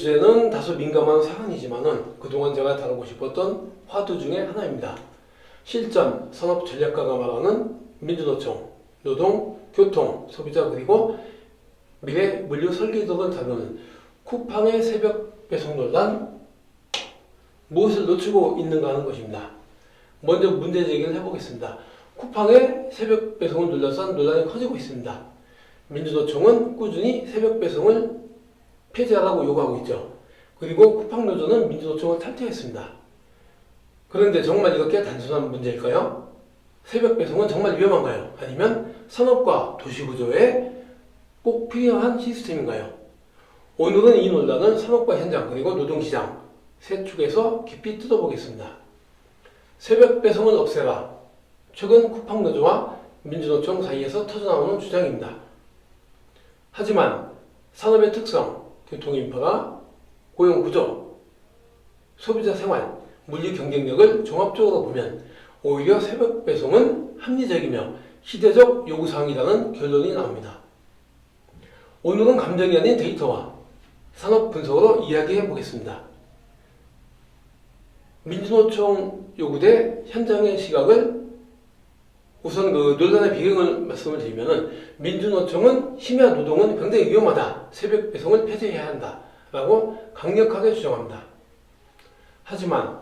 주제는 다소 민감한 사안이지만은 그동안 제가 다루고 싶었던 화두 중에 하나입니다. 실전, 산업전략가가 말하는 민주노총, 노동, 교통, 소비자 그리고 미래 물류 설계 등을 다루는 쿠팡의 새벽 배송 논란, 무엇을 놓치고 있는가 하는 것입니다. 먼저 문제 제기를 해보겠습니다. 쿠팡의 새벽 배송을 둘러싼 논란이 커지고 있습니다. 민주노총은 꾸준히 새벽 배송을 폐지하라고 요구하고 있죠. 그리고 쿠팡노조는 민주노총을 탈퇴했습니다. 그런데 정말 이렇게 단순한 문제일까요? 새벽 배송은 정말 위험한가요? 아니면 산업과 도시구조에 꼭 필요한 시스템인가요? 오늘은 이 논란을 산업과 현장 그리고 노동시장 세 축에서 깊이 뜯어보겠습니다. 새벽 배송을 없애라. 최근 쿠팡노조와 민주노총 사이에서 터져나오는 주장입니다. 하지만 산업의 특성, 교통인프라, 고용구조, 소비자 생활, 물류 경쟁력을 종합적으로 보면 오히려 새벽 배송은 합리적이며 시대적 요구사항이라는 결론이 나옵니다. 오늘은 감정이 아닌 데이터와 산업 분석으로 이야기해 보겠습니다. 민주노총 요구대 현장의 시각을 우선 논란의 배경을 말씀을 드리면은 민주노총은 심야 노동은 굉장히 위험하다. 새벽 배송을 폐지해야 한다. 라고 강력하게 주장합니다. 하지만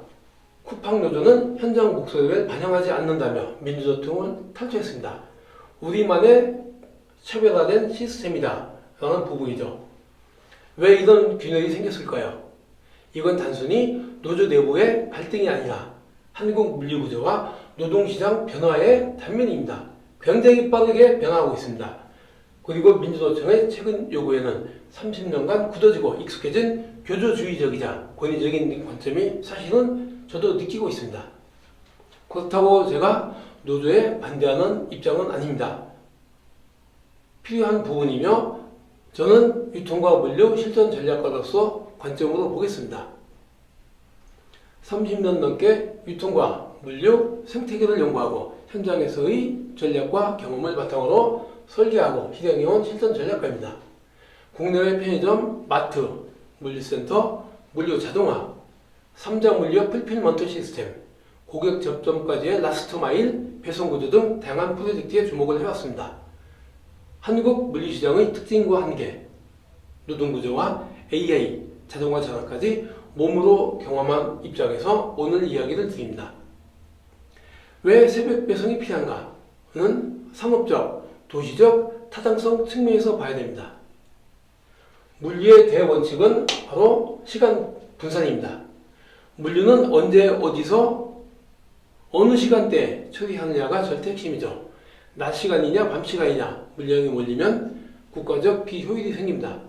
쿠팡노조는 현장 목소리를 반영하지 않는다며 민주노총을 탈퇴했습니다. 우리만의 차별화된 시스템이다. 라는 부분이죠. 왜 이런 균열이 생겼을까요? 이건 단순히 노조 내부의 갈등이 아니라 한국 물류구조와 노동시장 변화의 단면입니다. 굉장히 빠르게 변화하고 있습니다. 그리고 민주노총의 최근 요구에는 30년간 굳어지고 익숙해진 교조주의적이자 권위적인 관점이 사실은 저도 느끼고 있습니다. 그렇다고 제가 노조에 반대하는 입장은 아닙니다. 필요한 부분이며 저는 유통과 물류 실전 전략가로서 관점으로 보겠습니다. 30년 넘게 유통과 물류 생태계를 연구하고 현장에서의 전략과 경험을 바탕으로 설계하고 실행해온 실전 전략가입니다. 국내외 편의점, 마트, 물류센터, 물류 자동화, 3자 물류 풀필먼트 시스템, 고객 접점까지의 라스트 마일, 배송 구조 등 다양한 프로젝트에 주목을 해왔습니다. 한국 물류시장의 특징과 한계, 노동구조와 AI, 자동화 전환까지 몸으로 경험한 입장에서 오늘 이야기를 드립니다. 왜 새벽 배송이 필요한가는 산업적, 도시적, 타당성 측면에서 봐야 됩니다. 물류의 대원칙은 바로 시간 분산입니다. 물류는 언제 어디서 어느 시간대에 처리하느냐가 절대 핵심이죠. 낮 시간이냐 밤 시간이냐 물량이 몰리면 국가적 비효율이 생깁니다.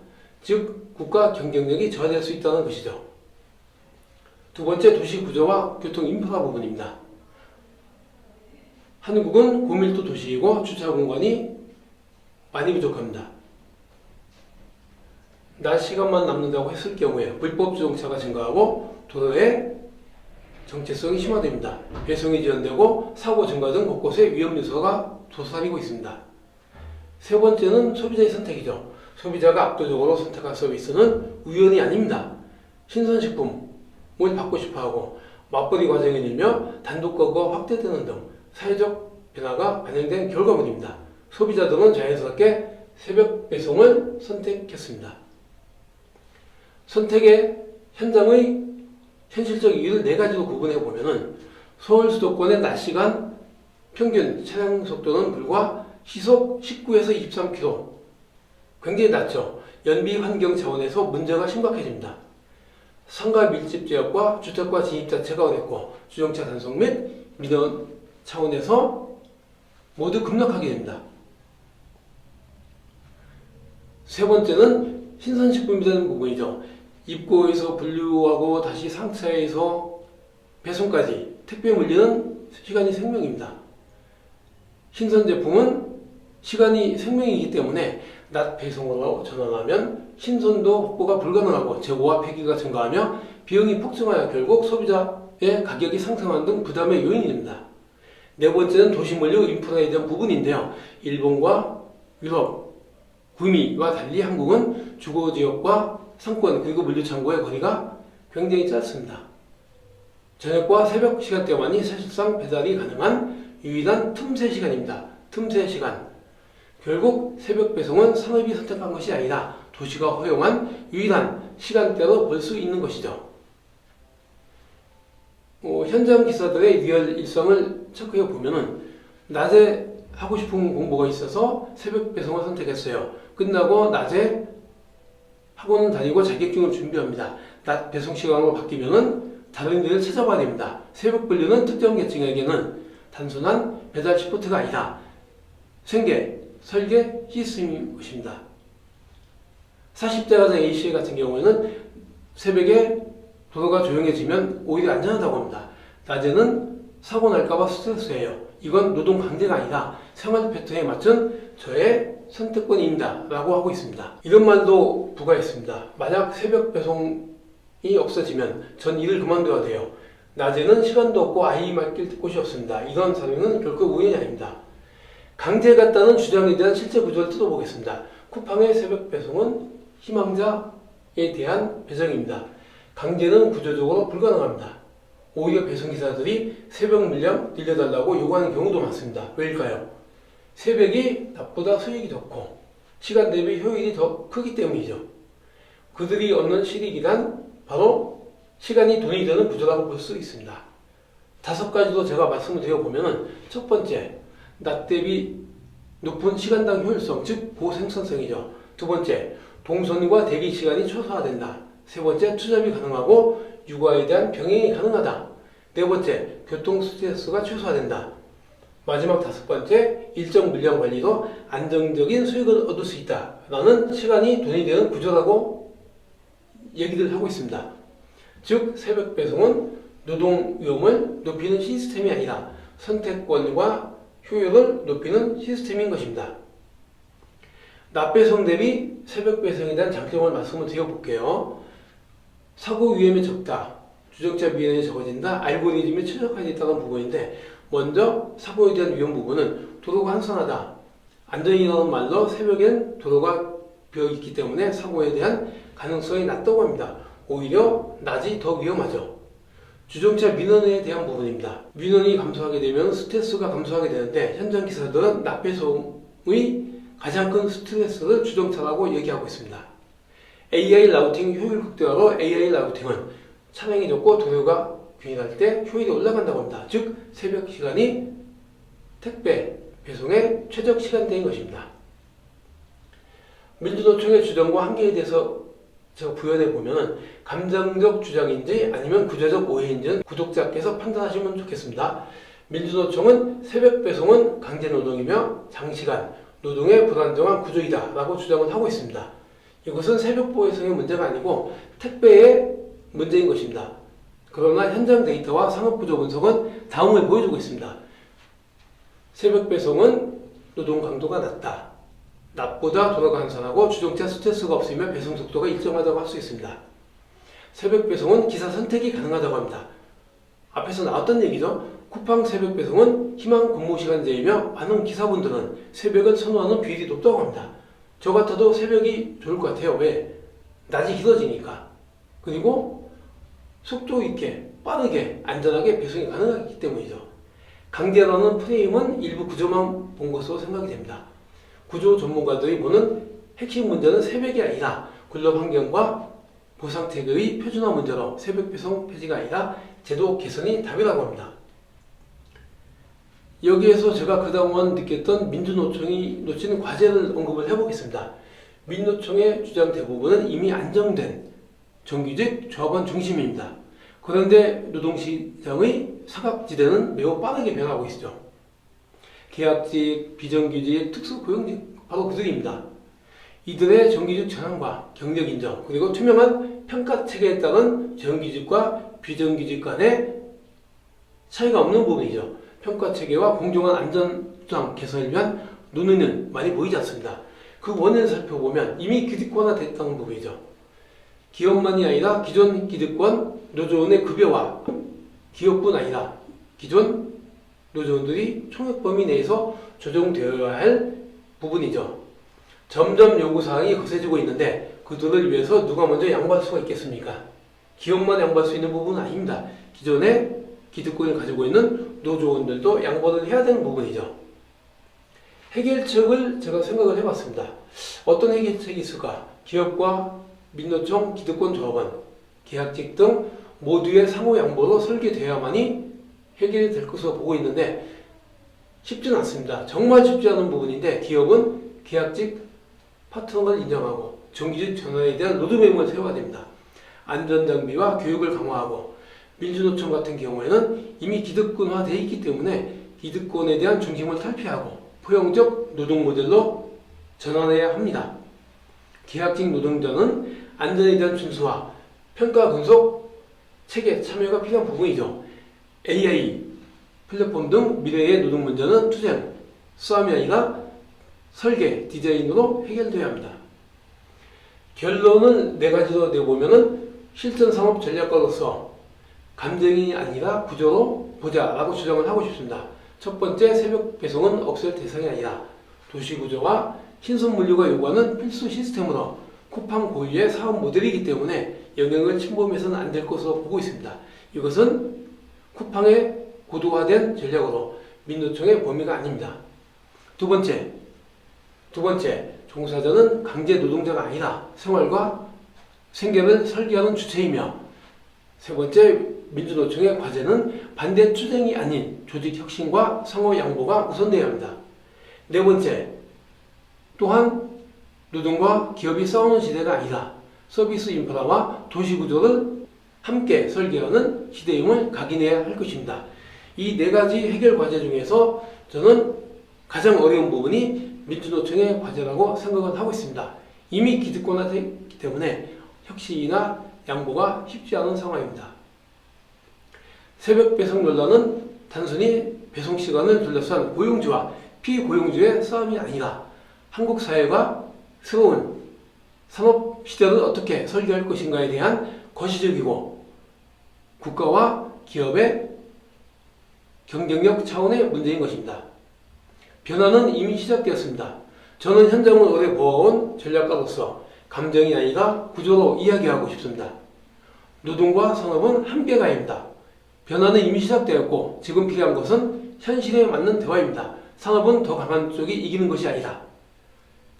즉 국가 경쟁력이 저하될 수 있다는 것이죠. 두 번째, 도시 구조와 교통 인프라 부분입니다. 한국은 고밀도 도시이고 주차 공간이 많이 부족합니다. 낮 시간만 남는다고 했을 경우에 불법 주정차가 증가하고 도로의 정체성이 심화됩니다. 배송이 지연되고 사고 증가 등 곳곳에 위험 요소가 도사리고 있습니다. 세 번째는 소비자의 선택이죠. 소비자가 압도적으로 선택할 서비스는 우연이 아닙니다. 신선식품을 받고 싶어하고 맞벌이 과정이 늘며 단독거주가 확대되는 등 사회적 변화가 반영된 결과물입니다. 소비자들은 자연스럽게 새벽 배송을 선택했습니다. 선택의 현장의 현실적 이유를 네 가지로 구분해 보면은 서울 수도권의 낮 시간 평균 차량 속도는 불과 시속 19에서 23km, 굉장히 낮죠. 연비 환경 차원에서 문제가 심각해집니다. 상가 밀집 지역과 주택가 진입 자체가 어렵고 주정차 단속 및 민원 차원에서 모두 급락하게 됩니다. 세 번째는 신선식품이라는 부분이죠. 입고에서 분류하고 다시 상차에서 배송까지 택배 물리는 시간이 생명입니다. 신선 제품은 시간이 생명이기 때문에 낮 배송으로 전환하면 신선도 확보가 불가능하고 재고와 폐기가 증가하며 비용이 폭증하여 결국 소비자의 가격이 상승하는 등 부담의 요인이 됩니다. 네 번째는 도시물류 인프라에 대한 부분인데요. 일본과 유럽, 북미와 달리 한국은 주거지역과 상권 그리고 물류창고의 거리가 굉장히 짧습니다. 저녁과 새벽 시간대만이 사실상 배달이 가능한 유일한 틈새 시간입니다. 틈새 시간. 결국 새벽 배송은 산업이 선택한 것이 아니라 도시가 허용한 유일한 시간대로 볼 수 있는 것이죠. 현장 기사들의 리얼 일상을 체크해 보면은 낮에 하고 싶은 공부가 있어서 새벽 배송을 선택했어요. 끝나고 낮에 학원을 다니고 자격증을 준비합니다. 낮 배송 시간으로 바뀌면은 다른 일을 찾아봐야 됩니다. 새벽 분류는 특정 계층에게는 단순한 배달 시프트가 아니라 생계, 설계 시스템인 것입니다. 40대 가정 A씨 같은 경우에는 새벽에 도로가 조용해지면 오히려 안전하다고 합니다. 낮에는 사고 날까봐 스트레스예요. 이건 노동 강제가 아니라 생활 패턴에 맞춘 저의 선택권입니다. 라고 하고 있습니다. 이런 말도 부과했습니다. 만약 새벽 배송이 없어지면 전 일을 그만둬야 돼요. 낮에는 시간도 없고 아이 맡길 곳이 없습니다. 이런 사례는 결코 우연이 아닙니다. 강제 같다는 주장에 대한 실제 구조를 뜯어보겠습니다. 쿠팡의 새벽 배송은 희망자에 대한 배정입니다. 강제는 구조적으로 불가능합니다. 오히려 배송기사들이 새벽 물량 늘려달라고 요구하는 경우도 많습니다. 왜일까요? 새벽이 낮보다 수익이 좋고 시간 대비 효율이 더 크기 때문이죠. 그들이 얻는 실익이란 바로 시간이 돈이 되는 구조라고 볼 수 있습니다. 5가지도 제가 말씀을 드려보면 첫 번째, 낮 대비 높은 시간당 효율성, 즉 고생산성이죠. 두 번째, 동선과 대기 시간이 최소화된다. 세 번째, 투잡이 가능하고 육아에 대한 병행이 가능하다. 네 번째, 교통 스트레스가 최소화된다. 마지막 5번째, 일정 물량 관리로 안정적인 수익을 얻을 수 있다. 라는 시간이 돈이 되는 구조라고 얘기를 하고 있습니다. 즉, 새벽 배송은 노동 위험을 높이는 시스템이 아니라 선택권과 효율을 높이는 시스템인 것입니다. 낮 배송 대비 새벽 배송에 대한 장점을 말씀을 드려볼게요. 사고 위험이 적다, 주정차 미연이 적어진다, 알고리즘이 최적화되어 있다는 부분인데, 먼저 사고에 대한 위험 부분은 도로가 한산하다. 안전이라는 말로 새벽엔 도로가 비어있기 때문에 사고에 대한 가능성이 낮다고 합니다. 오히려 낮이 더 위험하죠. 주정차 민원에 대한 부분입니다. 민원이 감소하게 되면 스트레스가 감소하게 되는데 현장 기사들은 낮 배송의 가장 큰 스트레스를 주정차라고 얘기하고 있습니다. AI 라우팅 효율 극대화로 AI 라우팅은 차량이 적고 도로가 균일할 때 효율이 올라간다고 합니다. 즉 새벽 시간이 택배 배송의 최적 시간대인 것입니다. 민주노총의 주장과 한계에 대해서 제가 부연해 보면 감정적 주장인지 아니면 구조적 오해인지는 구독자께서 판단하시면 좋겠습니다. 민주노총은 새벽 배송은 강제노동이며 장시간 노동의 불안정한 구조이다 라고 주장을 하고 있습니다. 이것은 새벽 배송의 문제가 아니고 택배의 문제인 것입니다. 그러나 현장 데이터와 산업구조 분석은 다음을 보여주고 있습니다. 새벽 배송은 노동 강도가 낮다. 낮보다 도로가 한산하고 주정차 스트레스가 없으며 배송 속도가 일정하다고 할 수 있습니다. 새벽 배송은 기사 선택이 가능하다고 합니다. 앞에서 나왔던 얘기죠. 쿠팡 새벽 배송은 희망 근무 시간제이며 많은 기사분들은 새벽을 선호하는 비율이 높다고 합니다. 저 같아도 새벽이 좋을 것 같아요. 왜? 낮이 길어지니까. 그리고 속도 있게 빠르게 안전하게 배송이 가능하기 때문이죠. 강제라는 프레임은 일부 구조만 본 것으로 생각이 됩니다. 구조 전문가들이 보는 핵심 문제는 새벽이 아니라 근로 환경과 보상태계의 표준화 문제로 새벽 배송 폐지가 아니라 제도 개선이 답이라고 합니다. 여기에서 제가 그동안 느꼈던 민주노총이 놓치는 과제를 언급을 해보겠습니다. 민노총의 주장 대부분은 이미 안정된 정규직 조합원 중심입니다. 그런데 노동시장의 사각지대는 매우 빠르게 변하고 있죠. 계약직, 비정규직, 특수고용직 바로 그들입니다. 이들의 정규직 전환과 경력 인정 그리고 투명한 평가체계에 따른 정규직과 비정규직 간의 차이가 없는 부분이죠. 평가체계와 공정한 안전수당 개선을 위한 논의는 많이 보이지 않습니다. 그 원인을 살펴보면 이미 기득권화 됐다는 부분이죠. 기업만이 아니라 기존 기득권 노조원의 급여와 기업뿐 아니라 기존 노조원들이 총액 범위 내에서 조정되어야 할 부분이죠. 점점 요구사항이 거세지고 있는데 그들을 위해서 누가 먼저 양보할 수가 있겠습니까? 기업만 양보할 수 있는 부분은 아닙니다. 기존에 기득권을 가지고 있는 노조원들도 양보를 해야 되는 부분이죠. 해결책을 제가 생각을 해봤습니다. 어떤 해결책이 있을까? 기업과 민노총, 기득권 조합원, 계약직 등 모두의 상호 양보로 설계되어야만이 해결이 될 것으로 보고 있는데 쉽지는 않습니다. 정말 쉽지 않은 부분인데 기업은 계약직 파트너를 인정하고 정규직 전환에 대한 로드맵을 세워야 됩니다. 안전장비와 교육을 강화하고 민주노총 같은 경우에는 이미 기득권화되어 있기 때문에 기득권에 대한 중심을 탈피하고 포용적 노동 모델로 전환해야 합니다. 계약직 노동자는 안전에 대한 준수와 평가 분석 체계 참여가 필요한 부분이죠. AI, 플랫폼 등 미래의 노동 문제는 투쟁, 싸움이 아니라 설계, 디자인으로 해결되어야 합니다. 결론을 네 가지로 내보면은 실전 산업 전략가로서 감정이 아니라 구조로 보자라고 주장을 하고 싶습니다. 첫 번째, 새벽 배송은 없앨 대상이 아니라 도시 구조와 신선 물류가 요구하는 필수 시스템으로 쿠팡 고유의 사업 모델이기 때문에 영역을 침범해서는 안 될 것으로 보고 있습니다. 이것은 쿠팡의 고도화된 전략으로 민노총의 범위가 아닙니다. 두 번째, 종사자는 강제 노동자가 아니라 생활과 생계를 설계하는 주체이며, 세 번째, 민주노총의 과제는 반대 투쟁이 아닌 조직 혁신과 상호 양보가 우선되어야 합니다. 네 번째, 또한 노동과 기업이 싸우는 시대가 아니라 서비스 인프라와 도시 구조를 함께 설계하는 시대임을 각인해야 할 것입니다. 이 네 가지 해결 과제 중에서 저는 가장 어려운 부분이 민주노총의 과제라고 생각을 하고 있습니다. 이미 기득권화되기 때문에 혁신이나 양보가 쉽지 않은 상황입니다. 새벽 배송 논란은 단순히 배송 시간을 둘러싼 고용주와 피고용주의 싸움이 아니라 한국 사회가 새로운 산업 시대를 어떻게 설계할 것인가에 대한 거시적이고 국가와 기업의 경쟁력 차원의 문제인 것입니다. 변화는 이미 시작되었습니다. 저는 현장을 오래 보아온 전략가로서 감정이 아니라 구조로 이야기하고 싶습니다. 노동과 산업은 함께 가야 합니다. 변화는 이미 시작되었고 지금 필요한 것은 현실에 맞는 대화입니다. 산업은 더 강한 쪽이 이기는 것이 아니라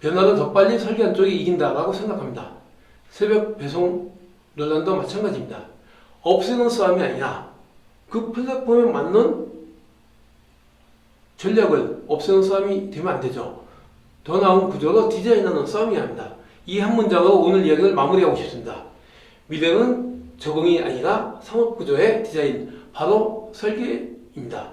변화를 더 빨리 설계한 쪽이 이긴다라고 생각합니다. 새벽 배송 논란도 마찬가지입니다. 없애는 싸움이 아니라 그 플랫폼에 맞는 전략을 없애는 싸움이 되면 안 되죠. 더 나은 구조로 디자인하는 싸움이어야 합니다. 이 한 문장으로 오늘 이야기를 마무리하고 싶습니다. 미래는 적응이 아니라 산업구조의 디자인, 바로 설계입니다.